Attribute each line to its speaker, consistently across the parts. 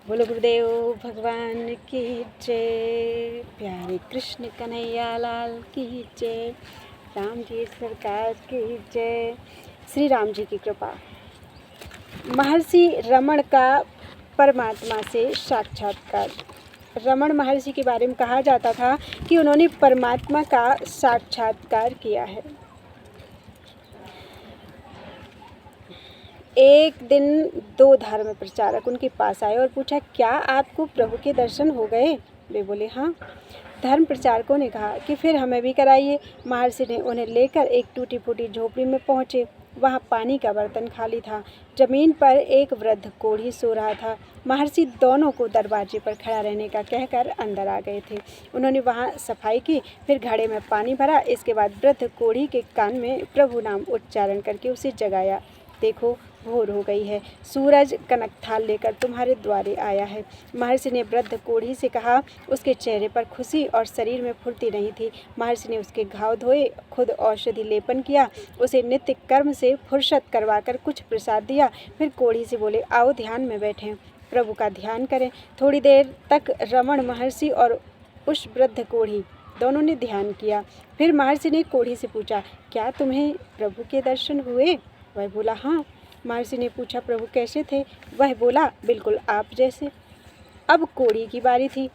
Speaker 1: बोलो गुरुदेव भगवान की जय। प्यारे कृष्ण कन्हैया लाल की जय। राम जी सरकार की जय। श्री राम जी की कृपा। महर्षि रमण का परमात्मा से साक्षात्कार। रमण महर्षि के बारे में कहा जाता था कि उन्होंने परमात्मा का साक्षात्कार किया है। एक दिन दो धर्म प्रचारक उनके पास आए और पूछा, क्या आपको प्रभु के दर्शन हो गए? वे बोले, हाँ। धर्म प्रचारकों ने कहा कि फिर हमें भी कराइए। महर्षि ने उन्हें लेकर एक टूटी फूटी झोपड़ी में पहुँचे। वहाँ पानी का बर्तन खाली था। जमीन पर एक वृद्ध कोढ़ी सो रहा था। महर्षि दोनों को दरवाजे पर खड़ा रहने का कहकर अंदर आ गए थे। उन्होंने वहाँ सफाई की, फिर घड़े में पानी भरा। इसके बाद वृद्ध कोढ़ी के कान में प्रभु नाम उच्चारण करके उसे जगाया। देखो, भोर हो गई है, सूरज कनक थाल लेकर तुम्हारे द्वारे आया है। महर्षि ने वृद्ध कोढ़ी से कहा। उसके चेहरे पर खुशी और शरीर में फुर्ती नहीं थी। महर्षि ने उसके घाव धोए, खुद औषधि लेपन किया, उसे नित्य कर्म से फुर्सत करवाकर कुछ प्रसाद दिया। फिर कोढ़ी से बोले, आओ ध्यान में बैठें, प्रभु का ध्यान करें। थोड़ी देर तक रमण महर्षि और उस वृद्ध कोढ़ी दोनों ने ध्यान किया। फिर महर्षि ने कोढ़ी से पूछा, क्या तुम्हें प्रभु के दर्शन हुए? वह बोला, हाँ। महर्षि ने पूछा, प्रभु कैसे थे? वह बोला, बिल्कुल आप जैसे। अब कोढ़ी की बारी थी।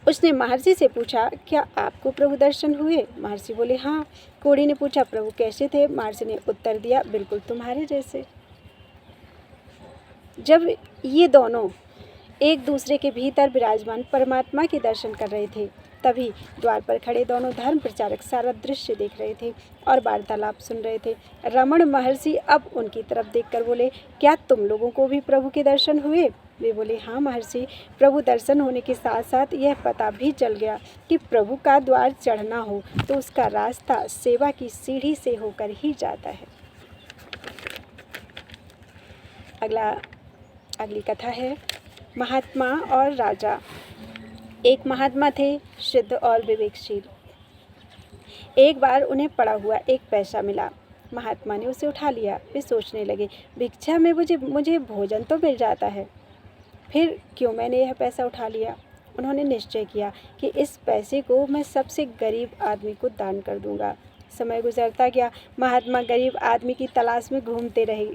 Speaker 1: उसने महर्षि से पूछा, क्या आपको प्रभु दर्शन हुए? महर्षि बोले, हाँ। कोढ़ी ने पूछा, प्रभु कैसे थे? महर्षि ने उत्तर दिया, बिल्कुल तुम्हारे जैसे। जब ये दोनों एक दूसरे के भीतर विराजमान परमात्मा के दर्शन कर रहे थे, तभी द्वार पर खड़े दोनों धर्म प्रचारक सारा दृश्य देख रहे थे और वार्तालाप सुन रहे थे। रमण महर्षि अब उनकी तरफ देखकर बोले, क्या तुम लोगों को भी प्रभु के दर्शन हुए? वे बोले, हाँ महर्षि। प्रभु दर्शन होने के साथ साथ यह पता भी चल गया कि प्रभु का द्वार चढ़ना हो तो उसका रास्ता सेवा की सीढ़ी से होकर ही जाता है। अगली कथा है महात्मा और राजा। एक महात्मा थे, शुद्ध और विवेकशील। एक बार उन्हें पड़ा हुआ एक पैसा मिला। महात्मा ने उसे उठा लिया। वे सोचने लगे, भिक्षा में मुझे भोजन तो मिल जाता है, फिर क्यों मैंने यह पैसा उठा लिया? उन्होंने निश्चय किया कि इस पैसे को मैं सबसे गरीब आदमी को दान कर दूंगा। समय गुजरता गया। महात्मा गरीब आदमी की तलाश में घूमते रहे,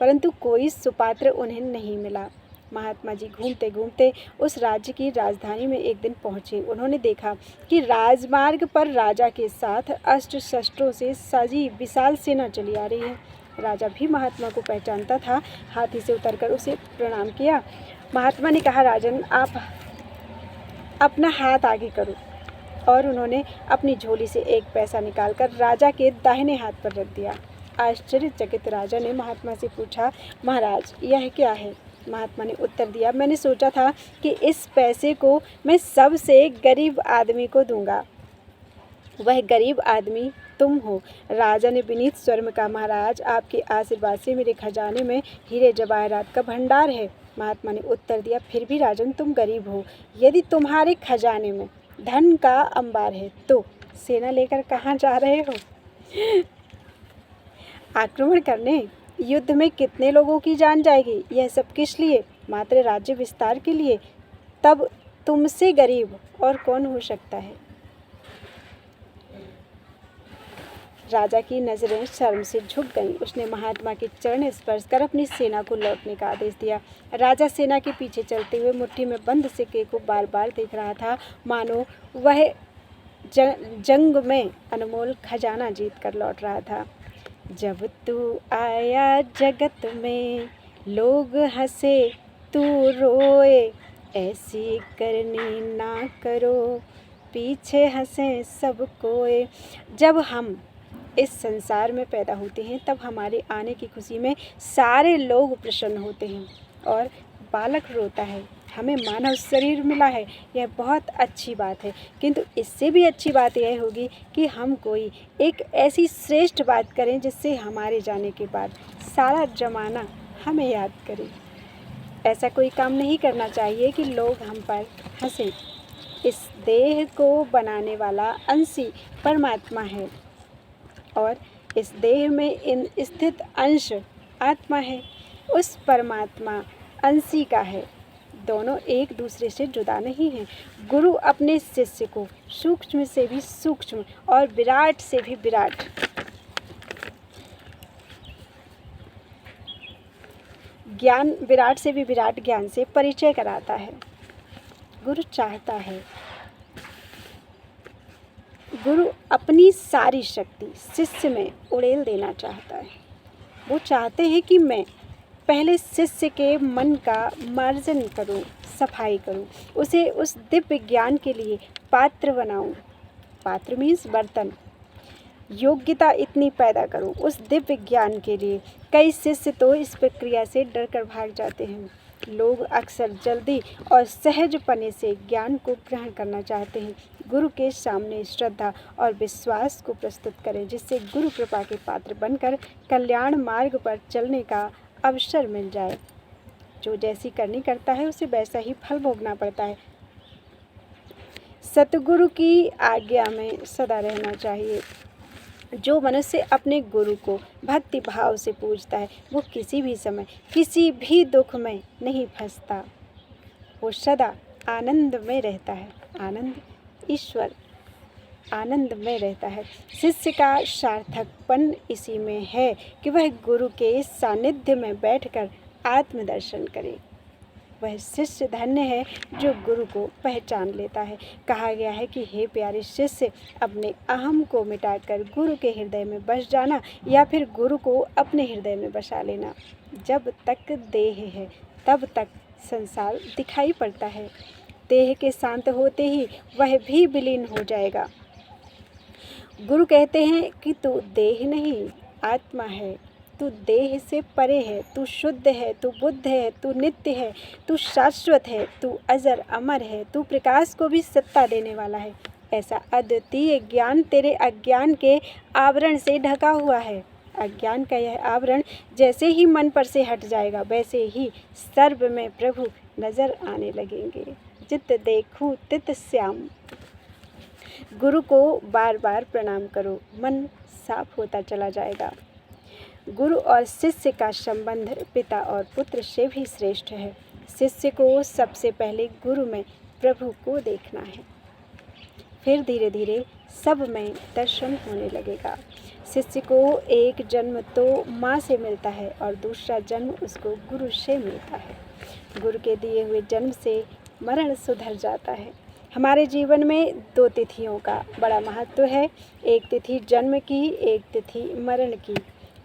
Speaker 1: परंतु कोई सुपात्र उन्हें नहीं मिला। महात्मा जी घूमते घूमते उस राज्य की राजधानी में एक दिन पहुँचे। उन्होंने देखा कि राजमार्ग पर राजा के साथ अस्त्र शस्त्रों से सजी विशाल सेना चली आ रही है। राजा भी महात्मा को पहचानता था। हाथी से उतरकर उसे प्रणाम किया। महात्मा ने कहा, राजन, आप अपना हाथ आगे करो। और उन्होंने अपनी झोली से एक पैसा निकालकर राजा के दाहिने हाथ पर रख दिया। आश्चर्यचकित राजा ने महात्मा से पूछा, महाराज, यह क्या है? महात्मा ने उत्तर दिया, मैंने सोचा था कि इस पैसे को मैं सबसे गरीब आदमी को दूंगा। वह गरीब आदमी तुम हो। राजा ने विनीत स्वर में कहा, महाराज, आपके आशीर्वाद से मेरे खजाने में हीरे जवाहरात का भंडार है। महात्मा ने उत्तर दिया, फिर भी राजन, तुम गरीब हो। यदि तुम्हारे खजाने में धन का अंबार है तो सेना लेकर कहाँ जा रहे हो? आक्रमण करने? युद्ध में कितने लोगों की जान जाएगी? यह सब किस लिए? मात्र राज्य विस्तार के लिए। तब तुमसे गरीब और कौन हो सकता है? राजा की नज़रें शर्म से झुक गईं। उसने महात्मा के चरण स्पर्श कर अपनी सेना को लौटने का आदेश दिया। राजा सेना के पीछे चलते हुए मुट्ठी में बंद सिक्के को बार बार देख रहा था, मानो वह जंग में अनमोल खजाना जीत कर लौट रहा था। जब तू आया जगत में लोग हंसे तू रोए, ऐसी करनी ना करो पीछे हंसे सब कोए। जब हम इस संसार में पैदा होते हैं तब हमारे आने की खुशी में सारे लोग प्रसन्न होते हैं और बालक रोता है। हमें मानव शरीर मिला है, यह बहुत अच्छी बात है, किंतु इससे भी अच्छी बात यह होगी कि हम कोई एक ऐसी श्रेष्ठ बात करें जिससे हमारे जाने के बाद सारा जमाना हमें याद करे। ऐसा कोई काम नहीं करना चाहिए कि लोग हम पर हंसें। इस देह को बनाने वाला अंशी परमात्मा है और इस देह में स्थित अंश आत्मा है। उस परमात्मा अंशी का है दोनों एक दूसरे से जुदा नहीं हैं। गुरु अपने शिष्य को सूक्ष्म से भी सूक्ष्म और विराट से भी विराट ज्ञान, विराट से भी विराट ज्ञान से परिचय कराता है। गुरु चाहता है, गुरु अपनी सारी शक्ति शिष्य में उड़ेल देना चाहता है। वो चाहते हैं कि मैं पहले शिष्य के मन का मार्जन करूं, सफाई करूं, उसे उस दिव्य ज्ञान के लिए पात्र बनाऊं। पात्र मीन्स बर्तन। योग्यता इतनी पैदा करूं उस दिव्य ज्ञान के लिए। कई शिष्य तो इस प्रक्रिया से डर कर भाग जाते हैं। लोग अक्सर जल्दी और सहजपने से ज्ञान को ग्रहण करना चाहते हैं। गुरु के सामने श्रद्धा और विश्वास को प्रस्तुत करें, जिससे गुरु कृपा के पात्र बनकर कल्याण मार्ग पर चलने का अवसर मिल जाए। जो जैसी करनी करता है उसे वैसा ही फल भोगना पड़ता है। सतगुरु की आज्ञा में सदा रहना चाहिए। जो मनुष्य अपने गुरु को भक्ति भाव से पूजता है वो किसी भी समय किसी भी दुख में नहीं फंसता। वो सदा आनंद में रहता है। आनंद, ईश्वर आनंद में रहता है। शिष्य का सार्थकपन इसी में है कि वह गुरु के सानिध्य में बैठकर आत्मदर्शन करे। वह शिष्य धन्य है जो गुरु को पहचान लेता है। कहा गया है कि हे प्यारे शिष्य, अपने अहम को मिटाकर गुरु के हृदय में बस जाना या फिर गुरु को अपने हृदय में बसा लेना। जब तक देह है तब तक संसार दिखाई पड़ता है। देह के शांत होते ही वह भी विलीन हो जाएगा। गुरु कहते हैं कि तू देह नहीं, आत्मा है। तू देह से परे है, तू शुद्ध है, तू बुद्ध है, तू नित्य है, तू शाश्वत है, तू अजर अमर है, तू प्रकाश को भी सत्ता देने वाला है। ऐसा अद्वितीय ज्ञान तेरे अज्ञान के आवरण से ढका हुआ है। अज्ञान का यह आवरण जैसे ही मन पर से हट जाएगा वैसे ही सर्व में प्रभु नजर आने लगेंगे। जित देखूं तित श्याम। गुरु को बार बार प्रणाम करो, मन साफ होता चला जाएगा। गुरु और शिष्य का संबंध पिता और पुत्र से भी श्रेष्ठ है। शिष्य को सबसे पहले गुरु में प्रभु को देखना है, फिर धीरे धीरे सब में दर्शन होने लगेगा। शिष्य को एक जन्म तो माँ से मिलता है और दूसरा जन्म उसको गुरु से मिलता है। गुरु के दिए हुए जन्म से मरण सुधर जाता है। हमारे जीवन में दो तिथियों का बड़ा महत्व है, एक तिथि जन्म की, एक तिथि मरण की।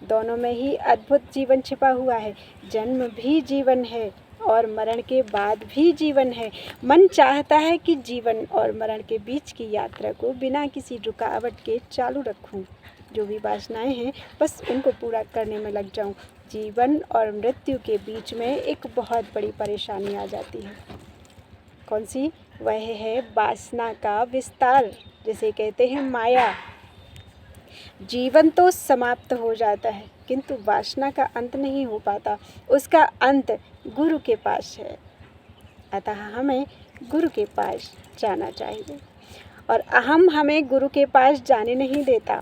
Speaker 1: दोनों में ही अद्भुत जीवन छिपा हुआ है। जन्म भी जीवन है और मरण के बाद भी जीवन है। मन चाहता है कि जीवन और मरण के बीच की यात्रा को बिना किसी रुकावट के चालू रखूं। जो भी वासनाएं हैं बस उनको पूरा करने में लग जाऊं। जीवन और मृत्यु के बीच में एक बहुत बड़ी परेशानी आ जाती है। कौन सी? वह है वासना का विस्तार, जिसे कहते हैं माया। जीवन तो समाप्त हो जाता है किंतु वासना का अंत नहीं हो पाता। उसका अंत गुरु के पास है। अतः हमें गुरु के पास जाना चाहिए और अहम हमें गुरु के पास जाने नहीं देता।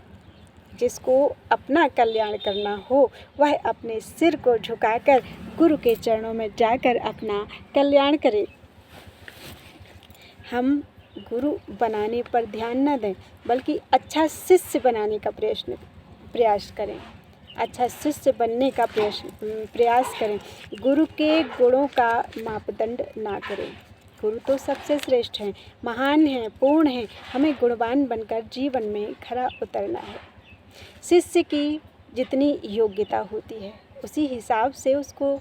Speaker 1: जिसको अपना कल्याण करना हो वह अपने सिर को झुकाकर गुरु के चरणों में जाकर अपना कल्याण करे। हम गुरु बनाने पर ध्यान न दें बल्कि अच्छा शिष्य बनाने का प्रयास करें। अच्छा शिष्य बनने का प्रयास करें। गुरु के गुणों का मापदंड ना करें। गुरु तो सबसे श्रेष्ठ हैं, महान हैं, पूर्ण हैं। हमें गुणवान बनकर जीवन में खरा उतरना है। शिष्य की जितनी योग्यता होती है उसी हिसाब से उसको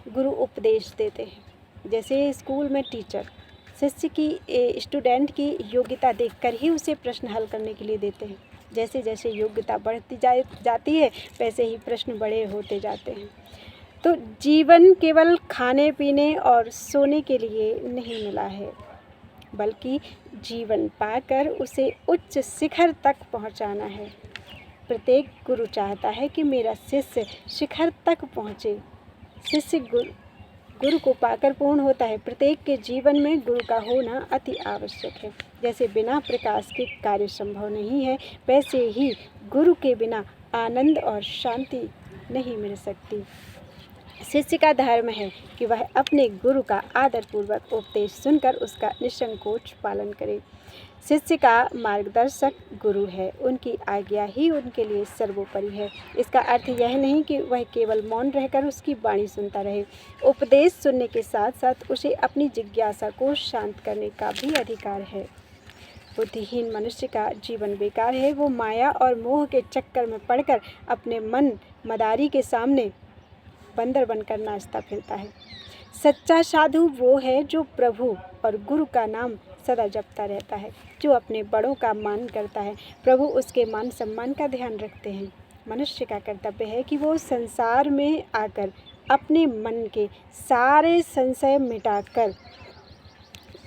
Speaker 1: गुरु उपदेश देते हैं। जैसे स्कूल में टीचर शिष्य की स्टूडेंट की योग्यता देखकर ही उसे प्रश्न हल करने के लिए देते हैं। जैसे जैसे योग्यता बढ़ती जाती है वैसे ही प्रश्न बड़े होते जाते हैं। तो जीवन केवल खाने पीने और सोने के लिए नहीं मिला है बल्कि जीवन पाकर उसे उच्च शिखर तक पहुंचाना है। प्रत्येक गुरु चाहता है कि मेरा शिष्य शिखर तक पहुँचे। शिष्य गुरु को पाकर पूर्ण होता है। प्रत्येक के जीवन में गुरु का होना अति आवश्यक है। जैसे बिना प्रकाश के कार्य संभव नहीं है वैसे ही गुरु के बिना आनंद और शांति नहीं मिल सकती। शिष्य का धर्म है कि वह अपने गुरु का आदरपूर्वक उपदेश सुनकर उसका निसंकोच पालन करे। शिष्य का मार्गदर्शक गुरु है, उनकी आज्ञा ही उनके लिए सर्वोपरि है। इसका अर्थ यह नहीं कि वह केवल मौन रहकर उसकी वाणी सुनता रहे। उपदेश सुनने के साथ साथ उसे अपनी जिज्ञासा को शांत करने का भी अधिकार है। बुद्धिहीन मनुष्य का जीवन बेकार है। वो माया और मोह के चक्कर में पड़कर अपने मन मदारी के सामने बंदर बनकर नाचता फिरता है। सच्चा साधु वो है जो प्रभु और गुरु का नाम सदा जपता रहता है, जो अपने बड़ों का मान करता है। प्रभु उसके मान सम्मान का ध्यान रखते हैं। मनुष्य का कर्तव्य है कि वो संसार में आकर अपने मन के सारे संशय मिटाकर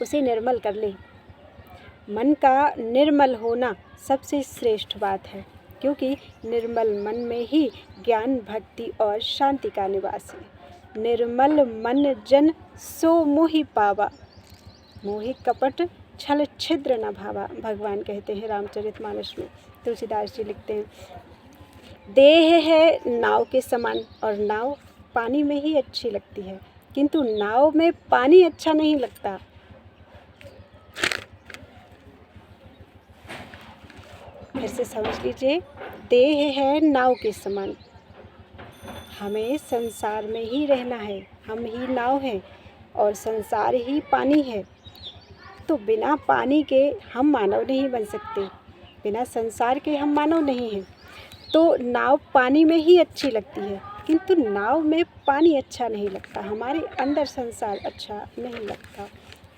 Speaker 1: उसे निर्मल कर ले। मन का निर्मल होना सबसे श्रेष्ठ बात है, क्योंकि निर्मल मन में ही ज्ञान, भक्ति और शांति का निवास है। निर्मल मन जन सो मोहि पावा, मोहि कपट छल छिद्र न भावा, भगवान कहते हैं रामचरितमानस में। तुलसीदास जी लिखते हैं, देह है नाव के समान और नाव पानी में ही अच्छी लगती है, किंतु नाव में पानी अच्छा नहीं लगता। फिर से समझ लीजिए, देह है नाव के समान, हमें संसार में ही रहना है, हम ही नाव हैं और संसार ही पानी है। तो बिना पानी के हम मानव नहीं बन सकते, बिना संसार के हम मानव नहीं हैं। तो नाव पानी में ही अच्छी लगती है, किंतु नाव में पानी अच्छा नहीं लगता, हमारे अंदर संसार अच्छा नहीं लगता।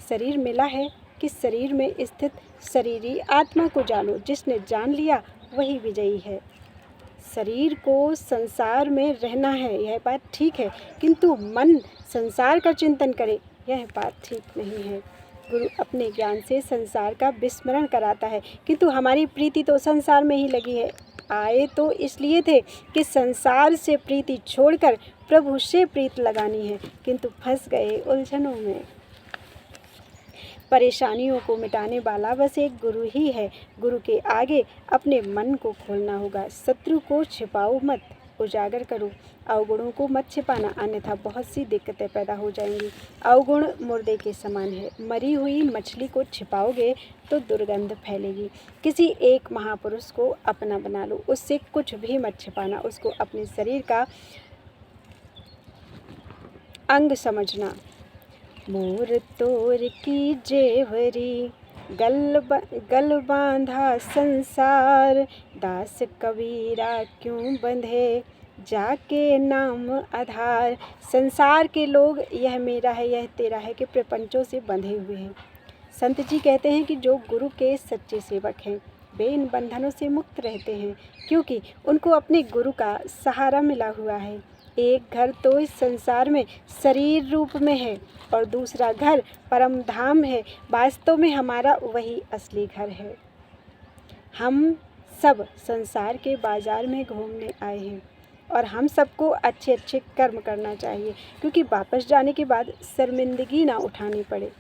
Speaker 1: शरीर मिला है कि शरीर में स्थित शरीरी आत्मा को जानो, जिसने जान लिया वही विजयी है। शरीर को संसार में रहना है, यह बात ठीक है, किंतु मन संसार का चिंतन करे, यह बात ठीक नहीं है। गुरु अपने ज्ञान से संसार का विस्मरण कराता है, किंतु हमारी प्रीति तो संसार में ही लगी है। आए तो इसलिए थे कि संसार से प्रीति छोड़कर प्रभु से प्रीत लगानी है, किंतु फंस गए उलझनों में। परेशानियों को मिटाने वाला बस एक गुरु ही है। गुरु के आगे अपने मन को खोलना होगा। शत्रु को छिपाओ मत, उजागर करो। अवगुणों को मत छिपाना, अन्यथा बहुत सी दिक्कतें पैदा हो जाएंगी। अवगुण मुर्दे के समान है, मरी हुई मछली को छिपाओगे तो दुर्गंध फैलेगी। किसी एक महापुरुष को अपना बना लो, उससे कुछ भी मत छिपाना, उसको अपने शरीर का अंग समझना। मोर तोर की जेवरी, गल बांधा संसार, दास कबीरा क्यों बंधे, जाके नाम आधार। संसार के लोग यह मेरा है यह तेरा है के प्रपंचों से बंधे हुए हैं। संत जी कहते हैं कि जो गुरु के सच्चे सेवक हैं वे इन बंधनों से मुक्त रहते हैं, क्योंकि उनको अपने गुरु का सहारा मिला हुआ है। एक घर तो इस संसार में शरीर रूप में है और दूसरा घर परम धाम है। वास्तव में हमारा वही असली घर है। हम सब संसार के बाजार में घूमने आए हैं और हम सबको अच्छे अच्छे कर्म करना चाहिए, क्योंकि वापस जाने के बाद शर्मिंदगी ना उठानी पड़े।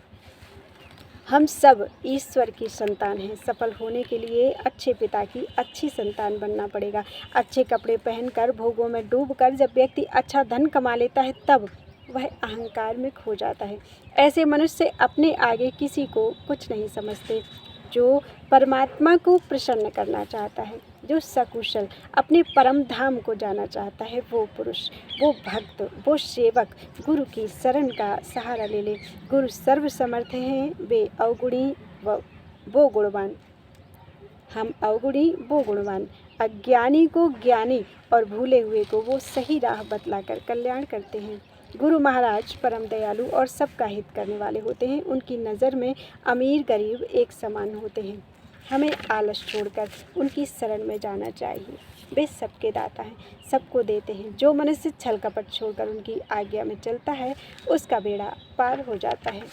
Speaker 1: हम सब ईश्वर की संतान हैं। सफल होने के लिए अच्छे पिता की अच्छी संतान बनना पड़ेगा। अच्छे कपड़े पहनकर भोगों में डूबकर जब व्यक्ति अच्छा धन कमा लेता है तब वह अहंकार में खो जाता है। ऐसे मनुष्य अपने आगे किसी को कुछ नहीं समझते। जो परमात्मा को प्रसन्न करना चाहता है, जो सकुशल अपने परम धाम को जाना चाहता है, वो पुरुष, वो भक्त, वो सेवक गुरु की शरण का सहारा ले ले। गुरु सर्व समर्थ हैं, वे अवगुणी वो गुणवान। हम अवगुणी वो गुणवान। अज्ञानी को ज्ञानी और भूले हुए को वो सही राह बतलाकर कल्याण करते हैं। गुरु महाराज परम दयालु और सबका हित करने वाले होते हैं। उनकी नज़र में अमीर गरीब एक समान होते हैं। हमें आलस छोड़कर उनकी शरण में जाना चाहिए। वे सबके दाता हैं, सबको देते हैं। जो मनुष्य छल कपट छोड़कर उनकी आज्ञा में चलता है उसका बेड़ा पार हो जाता है।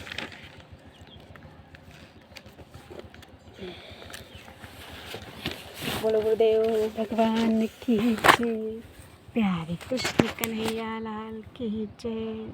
Speaker 1: बोलो गुरुदेव भगवान की जय। प्यारे कृष्ण कन्हैया लाल की जय।